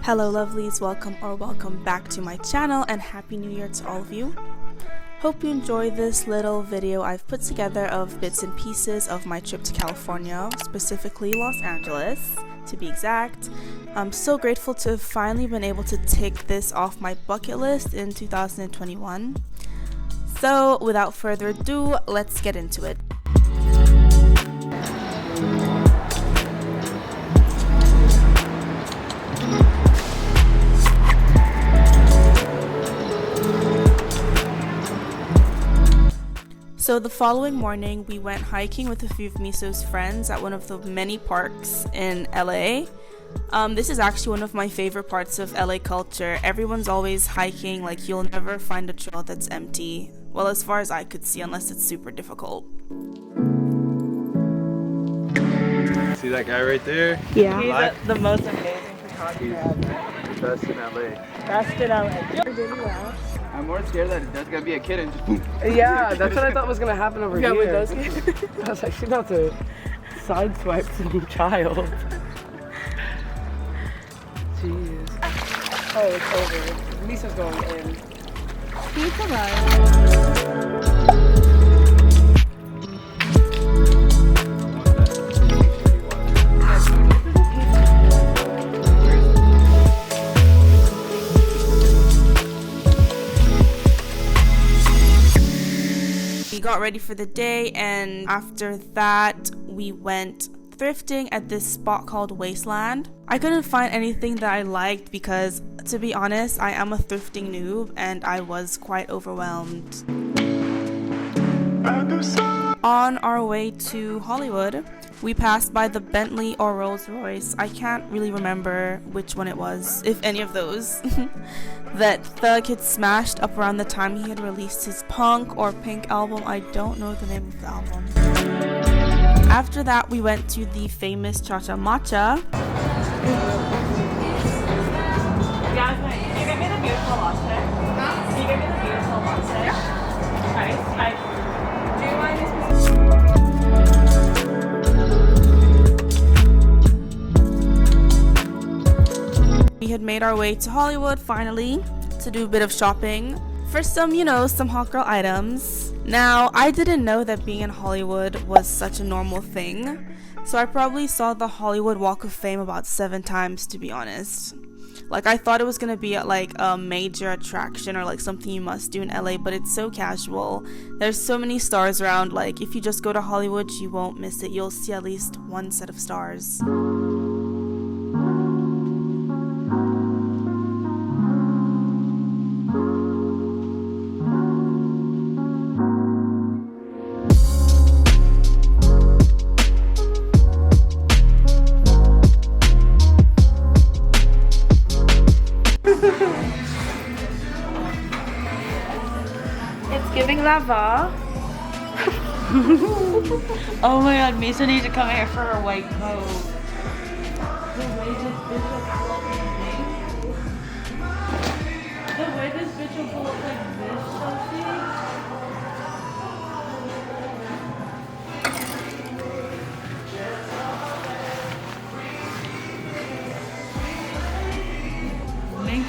Hello lovelies, welcome back to my channel and happy new year to all of you. Hope you enjoy this little video I've put together of bits and pieces of my trip to California, specifically Los Angeles to be exact. I'm so grateful to have finally been able to tick this off my bucket list in 2021. So without further ado, let's get into it. So the following morning, we went hiking with a few of Miso's friends at one of the many parks in LA. This is actually one of my favorite parts of LA culture. Everyone's always hiking, like you'll never find a trail that's empty. Well, as far as I could see, unless it's super difficult. See that guy right there? Yeah. He's the most amazing photographer ever. Best in LA. Best in LA. You're really well. I'm more scared that there's gonna be a kid and just boom. Yeah, that's what I thought was gonna happen over here. With those kids? I was actually about to sideswipe some child. Jeez. Oh, it's over. Lisa's going in. Pizza ride. We got ready for the day, and after that we went thrifting at this spot called Wasteland. I couldn't find anything that I liked because, to be honest, I am a thrifting noob and I was quite overwhelmed. On our way to Hollywood, we passed by the Bentley or Royce. I can't really remember which one it was, if any of those, that Thug had smashed up around the time he had released his punk or pink album. I don't know the name of the album. After that, we went to the famous Chacha matcha. Yasmin, can you get me the beautiful latte? Huh? Can you get me the beautiful latte? Yeah. Do you mind this? We had made our way to Hollywood finally to do a bit of shopping for some, some hot girl items. Now, I didn't know that being in Hollywood was such a normal thing, so I probably saw the Hollywood Walk of Fame about 7 times, to be honest. Like, I thought it was gonna be like a major attraction or like something you must do in LA, but it's so casual. There's so many stars around, like if you just go to Hollywood, you won't miss it. You'll see at least one set of stars. It's giving lava. Oh my god, Misa needs to come here for her white coat. The way this bitch will pull up like this, Chelsea.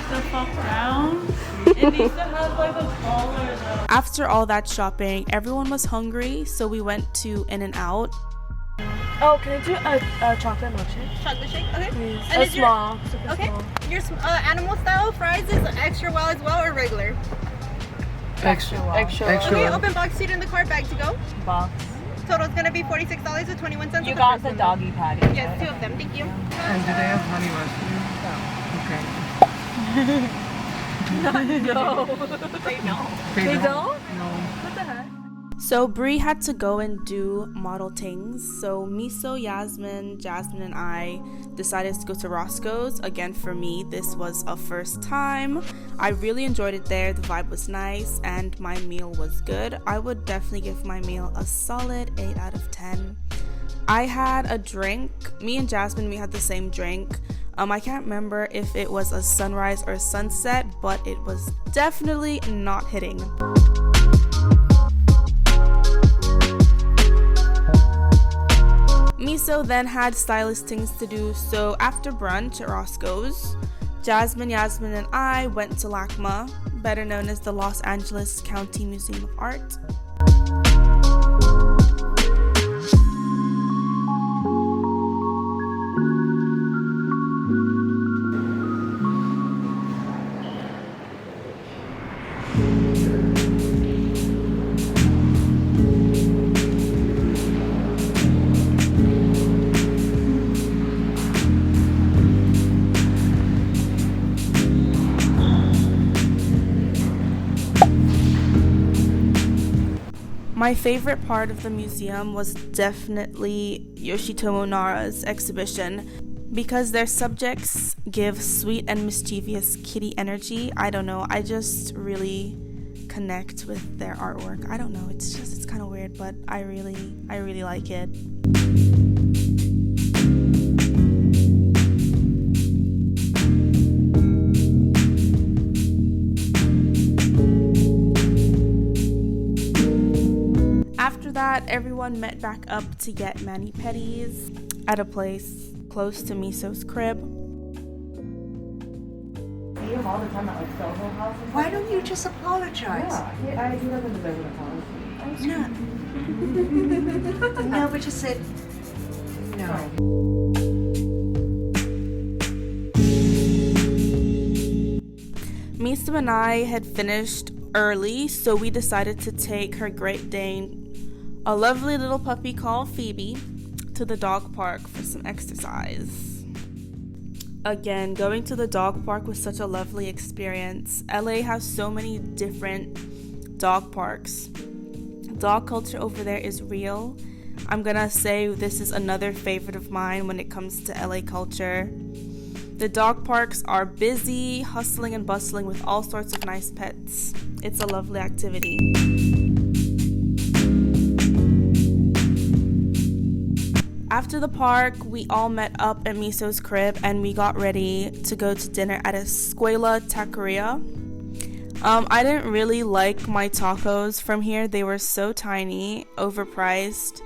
The fuck around. It needs to have like a collar though. After all that shopping, everyone was hungry, so we went to In-N-Out. Oh, can I do a chocolate milkshake? Chocolate shake, okay. Please. And A small. Okay. Your animal style fries is extra well as well or regular? Extra. Okay, open box seat in the car, bag to go. Box. Total is gonna be $46.21. You got the doggy patty. Yes, 2 of them. Thank you. And do they have honey mustard? Okay. No. They know. They don't? No. What the heck? So Bree had to go and do model things, so Miso, Jasmine, and I decided to go to Roscoes. Again, for me, this was a first time. I really enjoyed it there. The vibe was nice and my meal was good. I would definitely give my meal a solid 8 out of 10. I had a drink. Me and Jasmine, we had the same drink. I can't remember if it was a sunrise or a sunset, but it was definitely not hitting. Miso then had stylist things to do, so after brunch at Roscoes, Jasmine, Yasmin, and I went to LACMA, better known as the Los Angeles County Museum of Art. My favorite part of the museum was definitely Yoshitomo Nara's exhibition because their subjects give sweet and mischievous kitty energy. I don't know, I just really connect with their artwork. I don't know, it's kind of weird, but I really like it. After that, everyone met back up to get mani-pedis at a place close to Miso's crib. See him all the time at like Soho House. Why don't you just apologize? Yeah, he doesn't deserve an apology. No, but just say no. Miso and I had finished early, so we decided to take her Great Dane, a lovely little puppy called Phoebe, to the dog park for some exercise. Again, going to the dog park was such a lovely experience. LA has so many different dog parks. Dog culture over there is real. I'm gonna say this is another favorite of mine when it comes to LA culture. The dog parks are busy, hustling and bustling with all sorts of nice pets. It's a lovely activity. After the park, we all met up at Miso's crib and we got ready to go to dinner at Escuela taqueria. I didn't really like my tacos from here. They were so tiny, overpriced.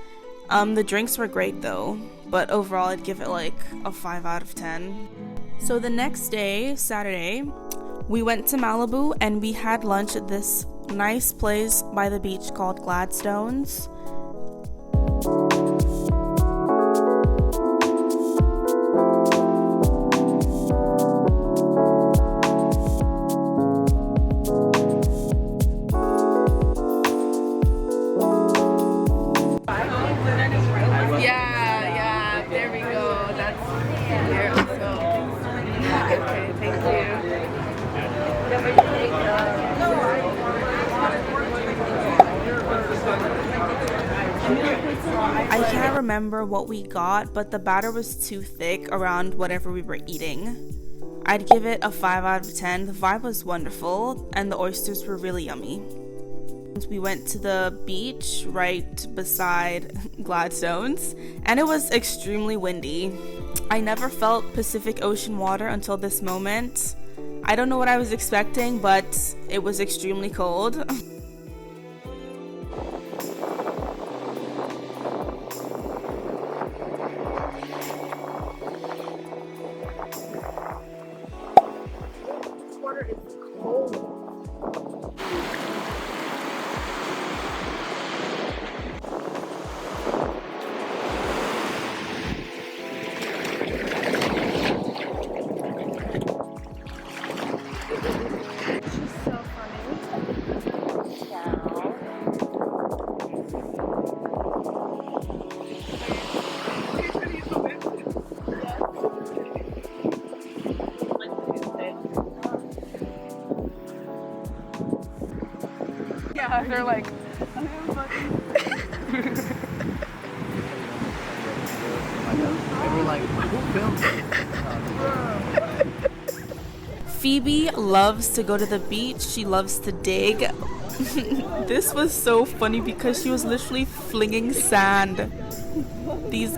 The drinks were great though, but overall I'd give it like a 5 out of 10. So the next day, Saturday, we went to Malibu and we had lunch at this nice place by the beach called Gladstones. Yeah, there we go. That's there. Let's go. Okay, thank you. I can't remember what we got, but the batter was too thick around whatever we were eating. I'd give it a 5 out of 10. The vibe was wonderful and the oysters were really yummy. We went to the beach right beside Gladstones and it was extremely windy. I never felt Pacific Ocean water until this moment. I don't know what I was expecting, but it was extremely cold. Water is cold. Yeah, they're like, Phoebe loves to go to the beach. She loves to dig. This was so funny because she was literally flinging sand. These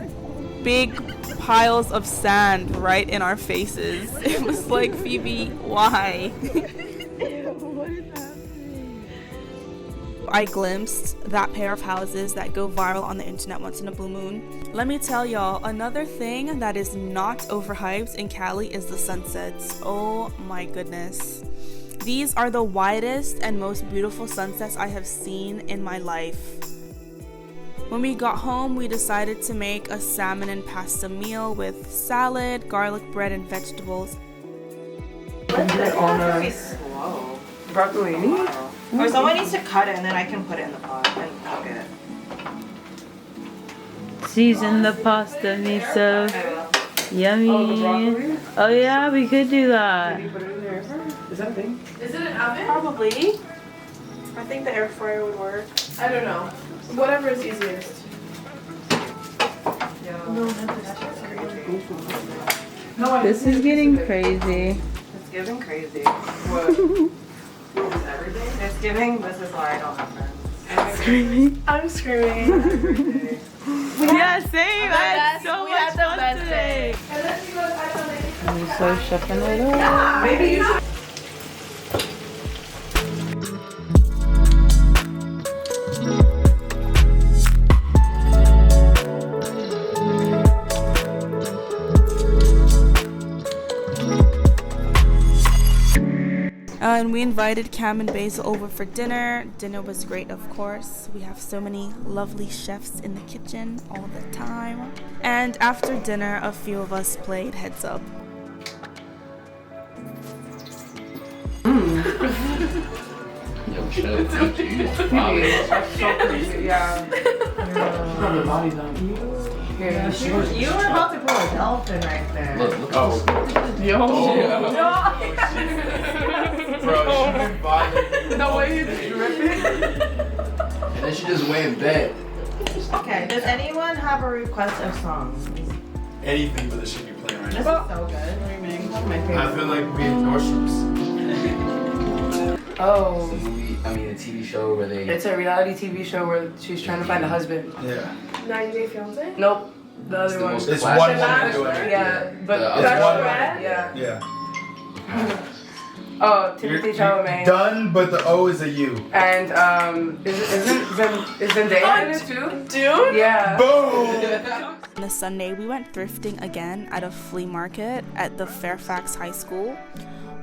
big piles of sand right in our faces. It was like, Phoebe, why? I glimpsed that pair of houses that go viral on the internet once in a blue moon. Let me tell y'all, another thing that is not overhyped in Cali is the sunsets. Oh my goodness. These are the widest and most beautiful sunsets I have seen in my life. When we got home, we decided to make a salmon and pasta meal with salad, garlic bread, and vegetables. Broccolini? Or someone needs to cut it and then I can put it in the pot and cook it. Season the pasta miso. Yummy. Oh yeah, we could do that. Can you put it in the air fryer? Is that a thing? Is it an oven? Probably. I think the air fryer would work. I don't know. Whatever is easiest. This is getting crazy. It's giving crazy. What? Is everything? It's giving, this is why I don't have friends. Screaming. I'm screaming. Yeah, same. I had so we much had the fun best today. day. And then she goes, I don't know. Miso shuffling it up. Maybe you should. And we invited Cam and Basil over for dinner. Dinner was great, of course. We have so many lovely chefs in the kitchen all the time. And after dinner, a few of us played Heads Up. Yo, chill. Yeah. You were about to put a dolphin right there. Look at this. Bro, she's been bothering me. The way you drip it. And then she just went in bed. Okay, does anyone have a request of songs? Anything but the shit you're playing right This now. is so good. My I favorite. feel like we in Nordstrom's. Oh. The movie, I mean, a TV show where they. It's a reality TV show where she's trying to find a husband. Yeah. 90 Day Fiancé? Nope. The It's other the one. most It's classic one show. woman doing it. Yeah, but The It's other one. Red? yeah. Yeah. Oh, Timothy Chalamet. Done, but the O is a U. And is Zendaya in it too? Dude? Yeah. Boom! On a Sunday, we went thrifting again at a flea market at the Fairfax High School.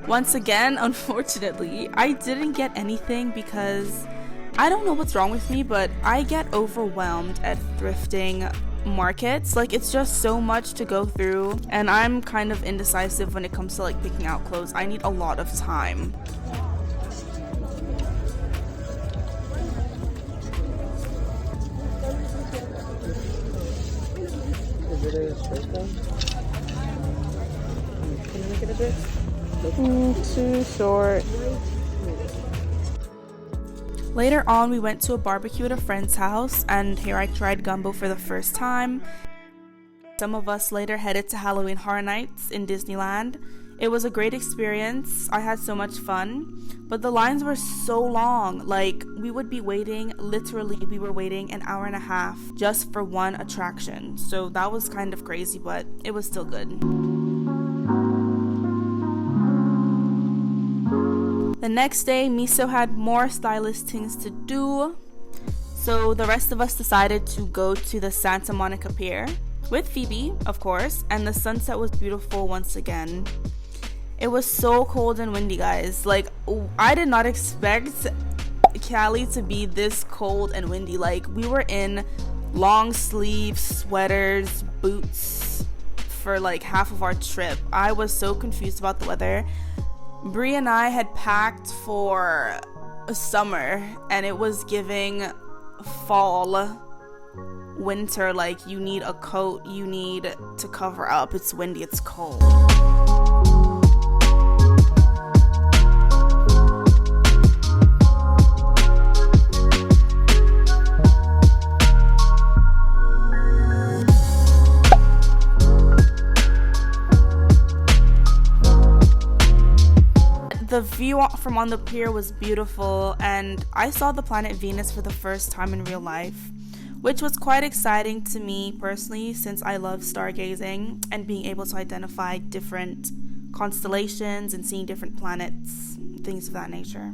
Once again, unfortunately, I didn't get anything because I don't know what's wrong with me, but I get overwhelmed at thrifting markets. Like, it's just so much to go through, and I'm kind of indecisive when it comes to like picking out clothes. I need a lot of time. Too short. Later on, we went to a barbecue at a friend's house, and here I tried gumbo for the first time. Some of us later headed to Halloween Horror Nights in Disneyland. It was a great experience. I had so much fun, but the lines were so long. Like, we would be waiting, literally, we were waiting an hour and a half just for one attraction. So that was kind of crazy, but it was still good. The next day, Miso had more stylist things to do, so the rest of us decided to go to the Santa Monica Pier with Phoebe, of course, and the sunset was beautiful once again. It was so cold and windy, guys. Like, I did not expect Cali to be this cold and windy. Like, we were in long sleeve sweaters, boots for like half of our trip. I was so confused about the weather. Brie and I had packed for summer, and it was giving fall, winter. Like, you need a coat, you need to cover up. It's windy, it's cold. The view from on the pier was beautiful, and I saw the planet Venus for the first time in real life, which was quite exciting to me personally, since I love stargazing and being able to identify different constellations and seeing different planets, things of that nature.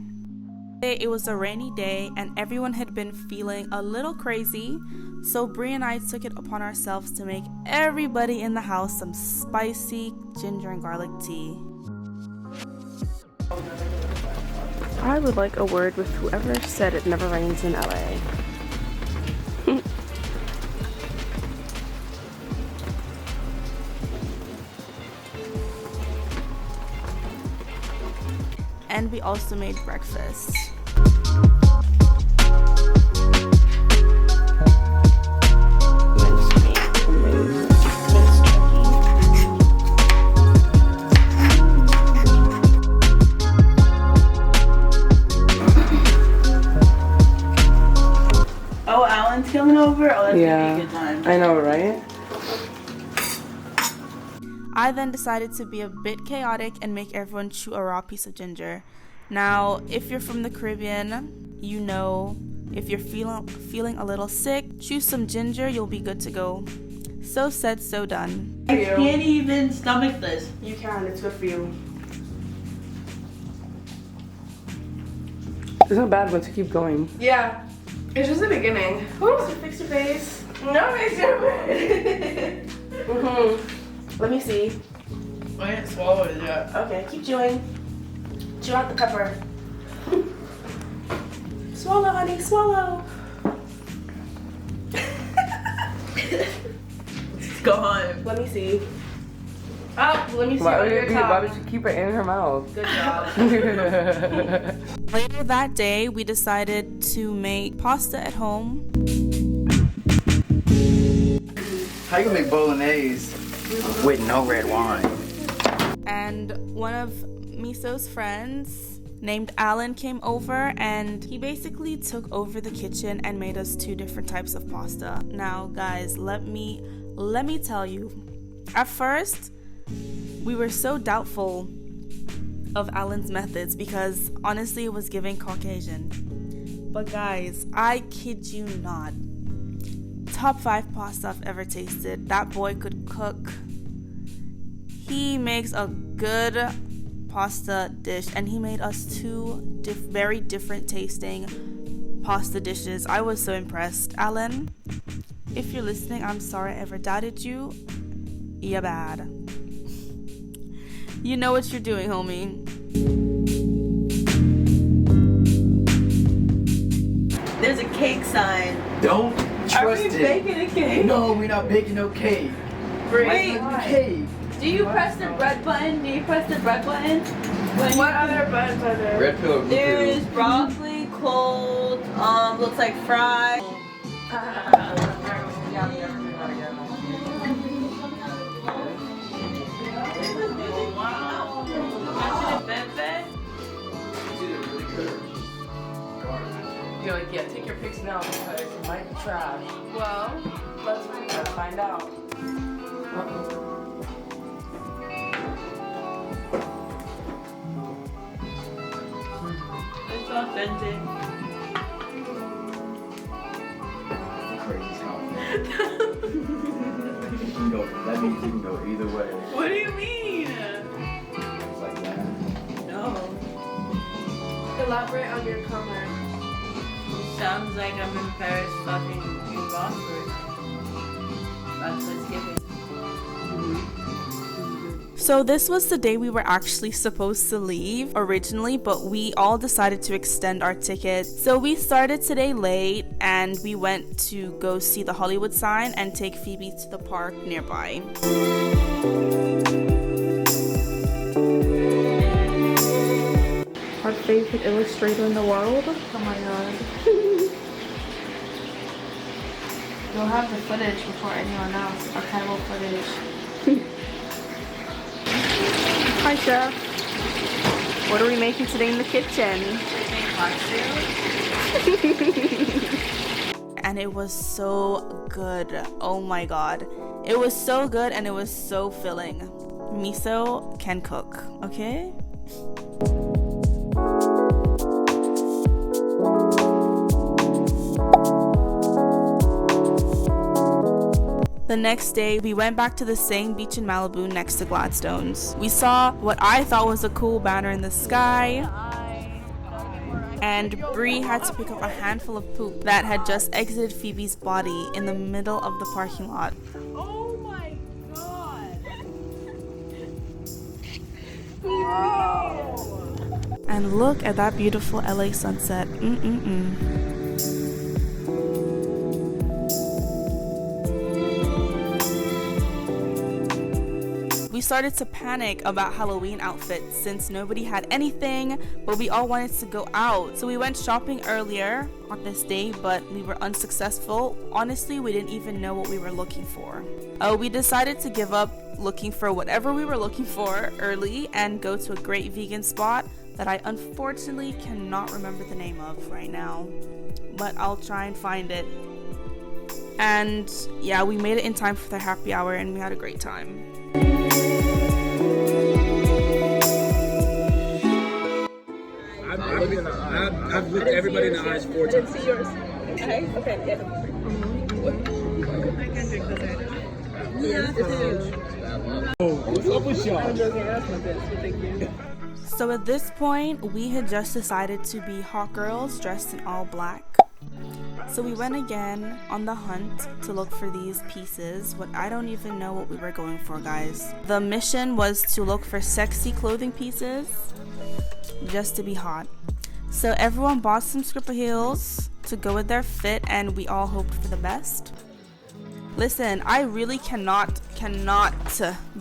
It was a rainy day and everyone had been feeling a little crazy, so Brie and I took it upon ourselves to make everybody in the house some spicy ginger and garlic tea. I would like a word with whoever said it never rains in LA. And we also made breakfast. Oh, Alan's coming over? Oh, that's Yeah, gonna be a good time. I know, right? I then decided to be a bit chaotic and make everyone chew a raw piece of ginger. Now, if you're from the Caribbean, you know, if you're feeling a little sick, chew some ginger, you'll be good to go. So said, so done. I can't even stomach this. You can, it's good for you. It's not bad once you keep going. Yeah. It's just the beginning. Oops, fix your face. No, it's different. Let me see. I can't swallow it yet. Okay, keep chewing. Chew out the pepper. Swallow, honey, swallow. It's gone. Let me see. Oh, let me see Why what your why tongue. did you keep it in her mouth? Good job. Later that day, we decided to make pasta at home. How you gonna make bolognese with no red wine? And one of Miso's friends named Alan came over and he basically took over the kitchen and made us 2 different types of pasta. Now guys, let me tell you, at first we were so doubtful of Alan's methods because honestly it was giving Caucasian. But guys, I kid you not, top 5 pasta I've ever tasted. That boy could cook. He makes a good pasta dish and he made us 2 very different tasting pasta dishes. I was so impressed. Alan, if you're listening, I'm sorry I ever doubted you. You're bad. You know what you're doing, homie. There's a cake sign. Don't trust Are we it. baking a cake? No, we're not baking no cake. Wait. Cake. Do you press the red button? Do you press the red button? What other buttons are there? Red pill or blue There pill? is broccoli, cold, looks like fried. You're like, yeah, take your pics now because it might be trash. Well, let's Find out. It's authentic. Crazy stuff. That means you can go either way. What do you mean? It's like that. No. elaborate on your comment. Sounds like I'm in Paris fucking in Boston. That's what's giving. So this was the day we were actually supposed to leave originally, but we all decided to extend our ticket. So we started today late and we went to go see the Hollywood sign and take Phoebe to the park nearby. Our favorite illustrator in the world. Oh my god. You'll have the footage before anyone else. Archival footage. Hi, Chef. What are we making today in the kitchen? And it was so good. Oh my god. It was so good and it was so filling. Miso can cook, okay? The next day, we went back to the same beach in Malibu next to Gladstones. We saw what I thought was a cool banner in the sky. and Bree had to pick up a handful of poop that had just exited Phoebe's body in the middle of the parking lot. Oh my god. And look at that beautiful LA sunset. We started to panic about Halloween outfits since nobody had anything, but we all wanted to go out. So we went shopping earlier on this day, but we were unsuccessful. Honestly, we didn't even know what we were looking for. We decided to give up looking for whatever we were looking for early and go to a great vegan spot that I unfortunately cannot remember the name of right now, but I'll try and find it. And yeah, we made it in time for the happy hour and we had a great time. I've looked everybody in the eyes 4 times. I didn't see yours. Okay, okay, yeah. I can drink this. What's up with y'all? Thank you. So at this point, we had just decided to be hot girls dressed in all black. So we went again on the hunt to look for these pieces. I don't even know what we were going for, guys. The mission was to look for sexy clothing pieces just to be hot. So everyone bought some stripper heels to go with their fit, and we all hoped for the best. Listen, I really cannot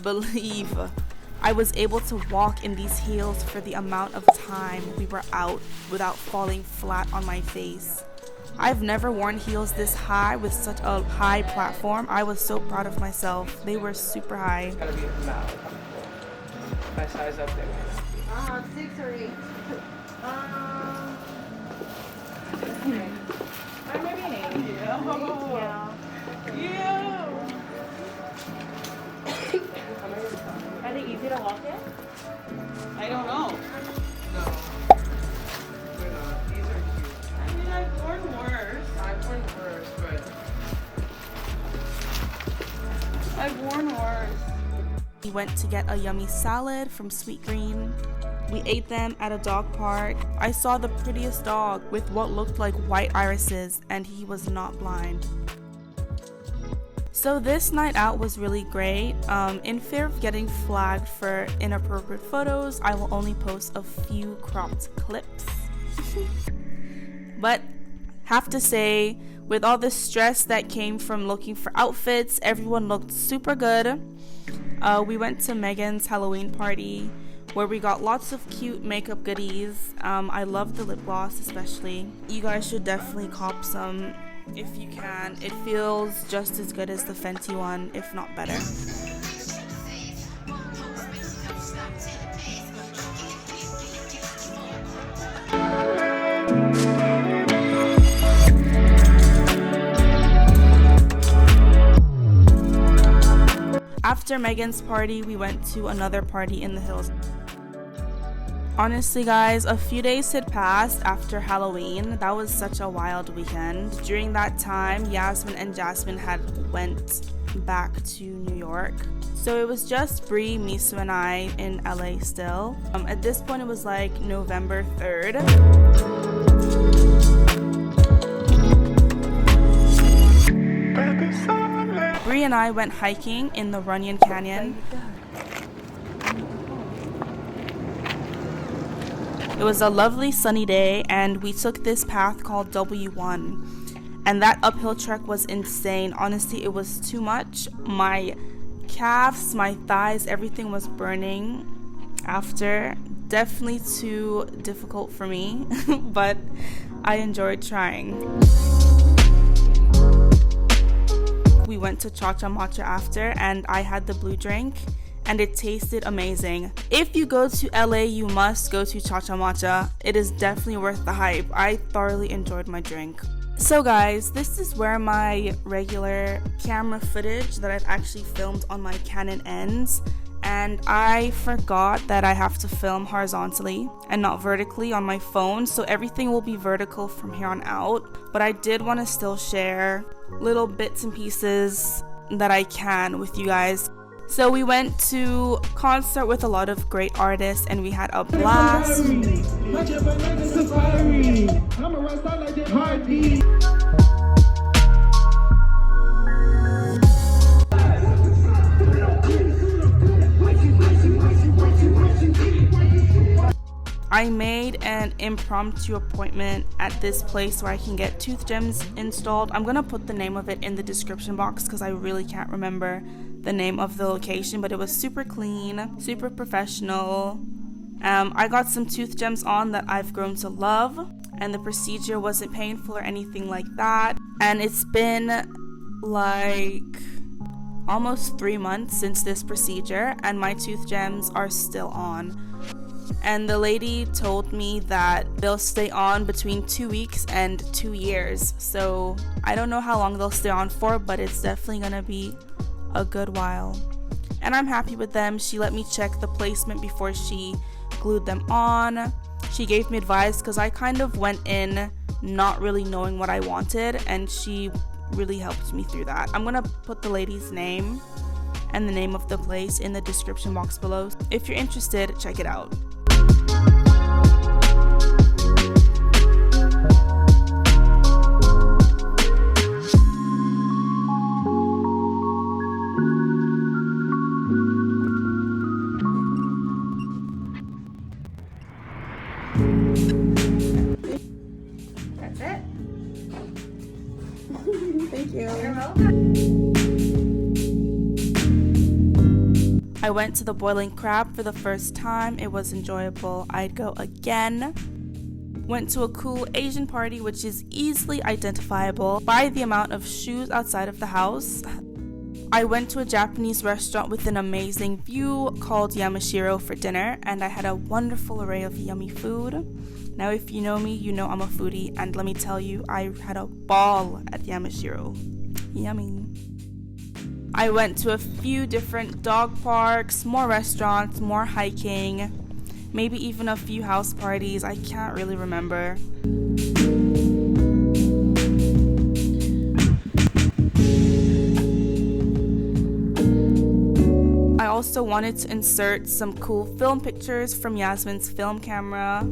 believe I was able to walk in these heels for the amount of time we were out without falling flat on my face. I've never worn heels this high with such a high platform. I was so proud of myself. They were super high. Gotta be loud. My size up there. 6 or 8. Maybe an 8. Yeah. Yeah. Are they easy to walk in? I don't know. No. They're not. These are cute. I mean, I've worn worse. I've worn worse, but I've worn worse. We went to get a yummy salad from Sweet Green. We ate them at a dog park. I saw the prettiest dog with what looked like white irises, and he was not blind. So this night out was really great. In fear of getting flagged for inappropriate photos, I will only post a few cropped clips. But have to say, with all the stress that came from looking for outfits, everyone looked super good. We went to Megan's Halloween party where we got lots of cute makeup goodies. I love the lip gloss especially. You guys should definitely cop some if you can. It feels just as good as the Fenty one, if not better. After Megan's party, we went to another party in the hills. Honestly, guys, a few days had passed after Halloween. That was such a wild weekend. During that time, Yasmin and Jasmine had went back to New York. So it was just Bree, Miso, and I in LA still. At this point, it was like November 3rd. Bree and I went hiking in the Runyon Canyon. It was a lovely sunny day, and we took this path called W1. And that uphill trek was insane. Honestly, it was too much. My calves, my thighs, everything was burning after. Definitely too difficult for me, but I enjoyed trying. We went to Chacha Matcha after, and I had the blue drink, and it tasted amazing. If you go to LA, you must go to Chacha Matcha. It is definitely worth the hype. I thoroughly enjoyed my drink. So guys, this is where my regular camera footage that I've actually filmed on my Canon ends, and I forgot that I have to film horizontally and not vertically on my phone, so everything will be vertical from here on out. But I did want to still share little bits and pieces that I can with you guys. So we went to concert with a lot of great artists and we had a blast. I made an impromptu appointment at this place where I can get tooth gems installed. I'm gonna put the name of it in the description box because I really can't remember the name of the location, but it was super clean, super professional. I got some tooth gems on that I've grown to love, and the procedure wasn't painful or anything like that. And it's been like almost 3 months since this procedure and my tooth gems are still on. And the lady told me that they'll stay on between 2 weeks and 2 years. So I don't know how long they'll stay on for, but it's definitely gonna be a good while. And I'm happy with them. She let me check the placement before she glued them on. She gave me advice because I kind of went in not really knowing what I wanted, and she really helped me through that. I'm gonna put the lady's name and the name of the place in the description box below. If you're interested, check it out. That's it. Thank you. You're welcome. I went to the Boiling Crab for the first time. It was enjoyable. I'd go again. Went to a cool Asian party, which is easily identifiable by the amount of shoes outside of the house. I went to a Japanese restaurant with an amazing view called Yamashiro for dinner, and I had a wonderful array of yummy food. Now, if you know me, you know I'm a foodie, and let me tell you, I had a ball at Yamashiro. Yummy. I went to a few different dog parks, more restaurants, more hiking, maybe even a few house parties. I can't really remember. I also wanted to insert some cool film pictures from Yasmin's film camera.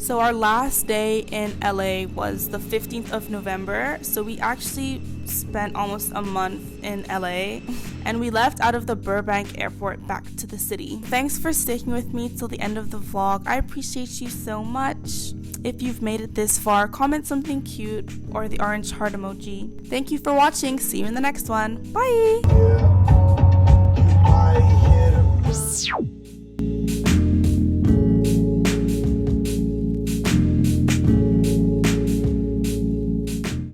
So our last day in LA was the 15th of November. So we actually spent almost a month in LA and we left out of the Burbank airport back to the city. Thanks for sticking with me till the end of the vlog. I appreciate you so much. If you've made it this far, comment something cute or the orange heart emoji. Thank you for watching. See you in the next one. Bye!